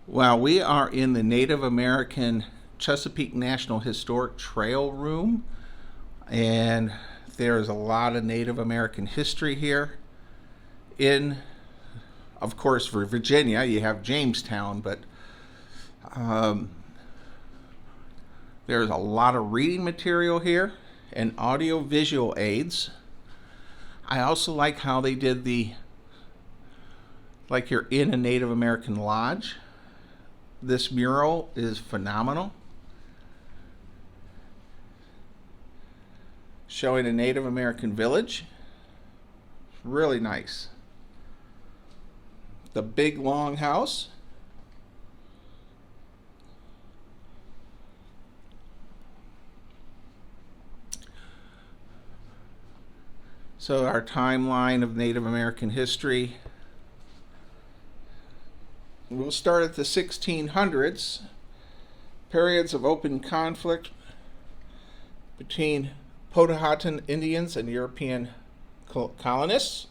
Well, we are in the Native American Chesapeake National Historic Trail room, and there's a lot of Native American history here. In, of course, for Virginia, you have Jamestown, but um, there's a lot of reading material here and audio-visual aids. I also like how they did like you're in a Native American lodge. This mural is phenomenal, showing a Native American village. Really nice. The big long house. So our timeline of Native American history. We'll start at the 1600s, periods of open conflict between Powhatan Indians and European colonists,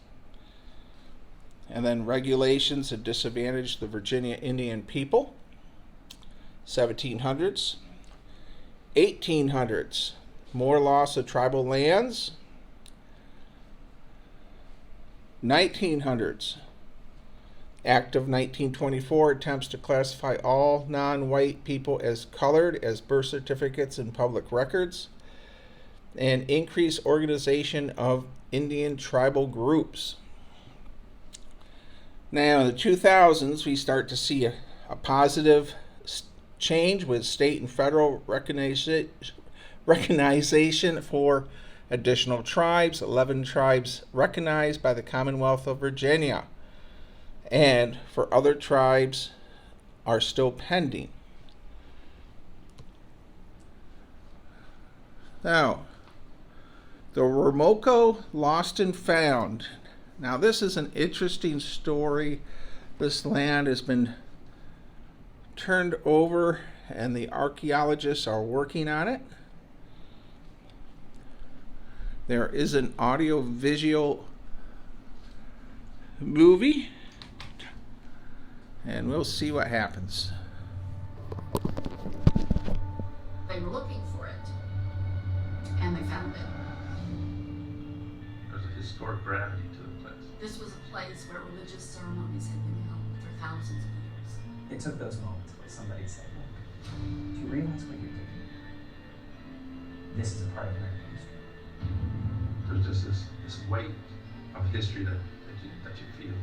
and then regulations that disadvantaged the Virginia Indian people. 1700s, 1800s, more loss of tribal lands. 1900s, Act of 1924 attempts to classify all non-white people as colored as birth certificates and public records, and increase organization of Indian tribal groups. Now, in the 2000s, we start to see a positive change with state and federal recognition for additional tribes. 11 tribes recognized by the Commonwealth of Virginia, and for other tribes are still pending. Now, the Werowocomoco Lost and Found. Now, this is an interesting story. This land has been turned over, and the archaeologists are working on it. There is an audio-visual movie, and we'll see what happens. They were looking for it, and they found it. There's a historic gravity to the place. This was a place where religious ceremonies had been held for thousands of years. It took those moments where somebody said, look, do you realize what you're doing? This is a part of American history. There's just this weight of history that you feel.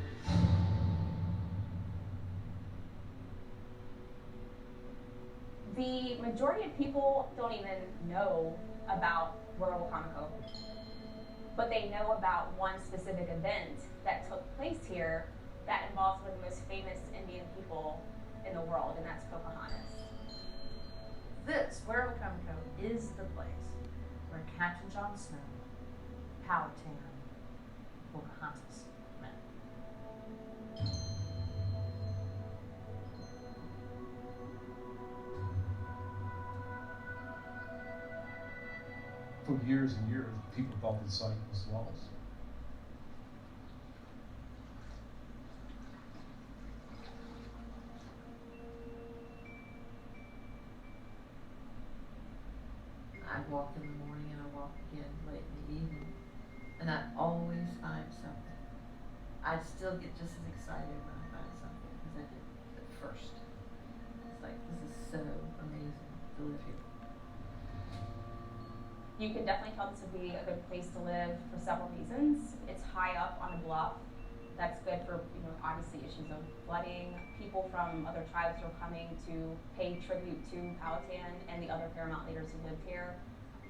The majority of people don't even know about Werowocomoco, but they know about one specific event that took place here that involves one of the most famous Indian people in the world, and that's Pocahontas. This, Werowocomoco, is the place where Captain John Snow, Powhatan, Pocahontas met. For years and years, people thought the site was lost. I walk in the morning and I walk again late in the evening, and I always find something. I still get just as excited when I find something as I did at first. It's like, this is so amazing to live here. You can definitely tell this would be a good place to live for several reasons. It's high up on a bluff. That's good for, obviously issues of flooding. People from other tribes who are coming to pay tribute to Powhatan and the other Fairmount leaders who lived here.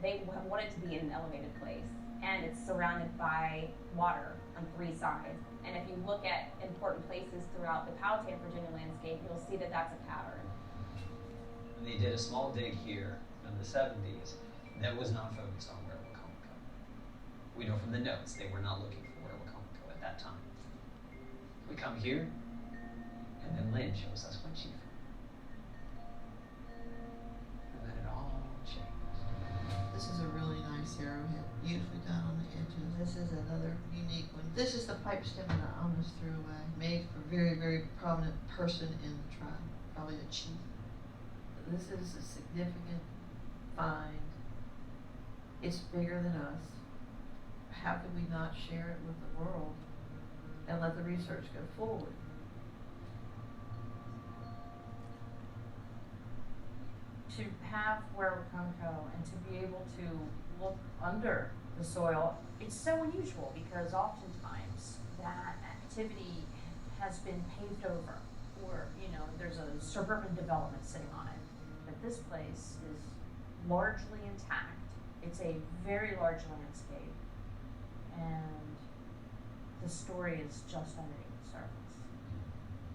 They have wanted to be in an elevated place, and it's surrounded by water on 3 sides. And if you look at important places throughout the Powhatan, Virginia landscape, you'll see that that's a pattern. They did a small dig here in the 70s that was not focused on Werowocomoco. We know from the notes they were not looking for Werowocomoco at that time. We come here, and then Lynn shows us when she's from. And then it all changed. This is a really nice arrowhead, beautifully done on the edges. This is another unique one. This is the pipe stem that I almost threw away, made for a very, very prominent person in the tribe. probably a chief. This is a significant find. It's bigger than us. How could we not share it with the world and let the research go forward? To have Werowocomoco and to be able to look under the soil, it's so unusual because oftentimes that activity has been paved over, or there's a suburban development sitting on it. But this place is largely intact. It's a very large landscape, and the story is just underneath the surface.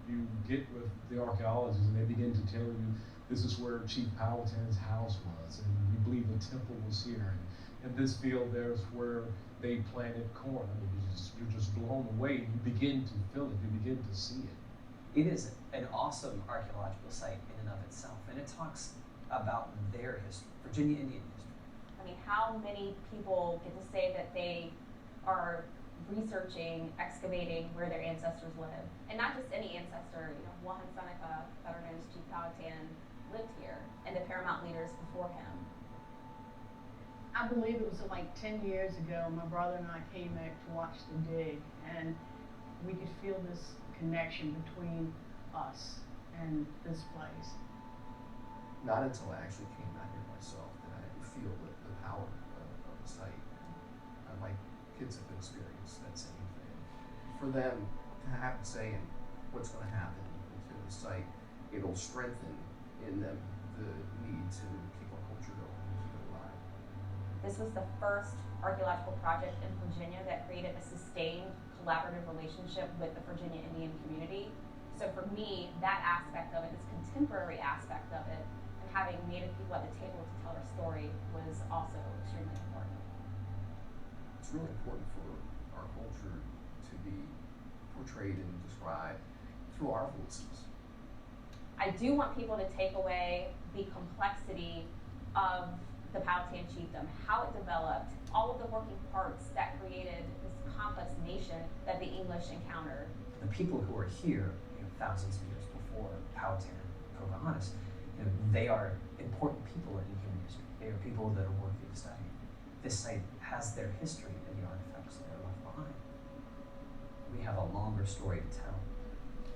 You get with the archaeologists and they begin to tell you this is where Chief Powhatan's house was, and we believe the temple was here. And this field there's where they planted corn. I mean, you're just blown away. You begin to feel it. You begin to see it. It is an awesome archaeological site in and of itself, and it talks about their history, Virginia Indian history. I mean, how many people get to say that they are researching, excavating where their ancestors live? And not just any ancestor, Wahan Seneca, better known as Chief Powhatan, lived here, and the paramount leaders before him. I believe it was like 10 years ago, my brother and I came back to watch the dig, and we could feel this connection between us and this place. Not until I actually came out here myself did I feel the power of the site. My kids have experienced that same thing. For them to have a say in what's going to happen to the site, it'll strengthen in them the need to keep our culture going and keep it alive. This was the first archaeological project in Virginia that created a sustained collaborative relationship with the Virginia Indian community. So for me, that aspect of it, this contemporary aspect of it, and having Native people at the table to tell their story was also extremely important. It's really important for our culture to be portrayed and described through our voices. I do want people to take away the complexity of the Powhatan chiefdom, how it developed, all of the working parts that created this complex nation that the English encountered. The people who are here, thousands of years before Powhatan, Pocahontas, they are important people in human history. They are people that are worthy of study. This site has their history in the artifacts that are left behind. We have a longer story to tell.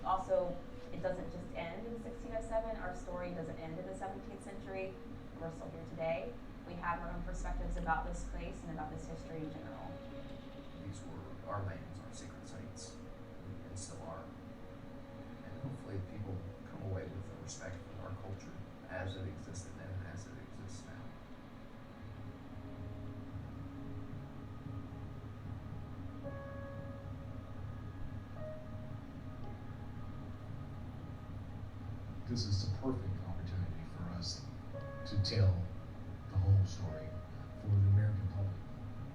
Also, it doesn't just end in 1607. Our story doesn't end in the 17th century. We're still here today. We have our own perspectives about this place and about this history in general. These were our lands, our sacred sites, and still are. And hopefully people come away with a respect for our culture as it existed then and as it exists now. This is the perfect opportunity for us to tell the whole story for the American public.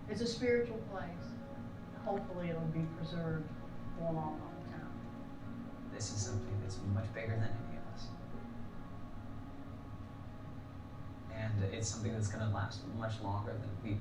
It's a spiritual place. Hopefully it'll be preserved for a long, long time. This is something that's much bigger than any of us. And it's something that's going to last much longer than we